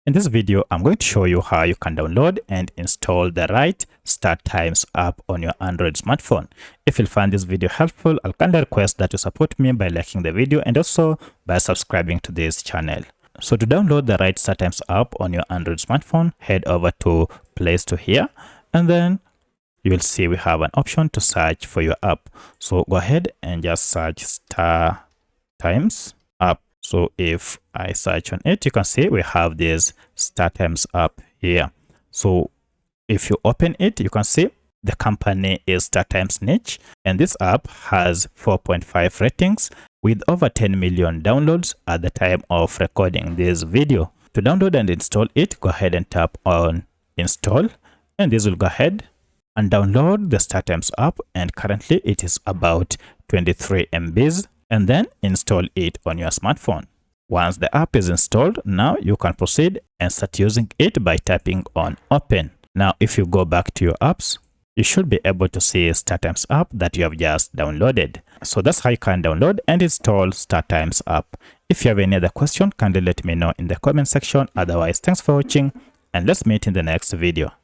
In this video, I'm going to show you how you can download and install the right StarTimes app on your Android smartphone. If you find this video helpful, I'll kindly request that you support me by liking the video and also by subscribing to this channel. So to download the right StarTimes app on your Android smartphone, head over to Play Store here, and then you will see we have an option to search for your app. So go ahead and just search StarTimes app. So if I search on it, you can see we have this StarTimes app here. So if you open it, you can see the company is StarTimes Niche, and this app has 4.5 ratings with over 10 million downloads at the time of recording this video. To download and install it, go ahead and tap on install, and this will go ahead and download the StarTimes app, and currently it is about 23 MBs. And then install it on your smartphone. Once the app is installed, now you can proceed and start using it by tapping on open. Now, if you go back to your apps, you should be able to see StarTimes app that you have just downloaded. So that's how you can download and install StarTimes app. If you have any other question, kindly let me know in the comment section. Otherwise, thanks for watching and let's meet in the next video.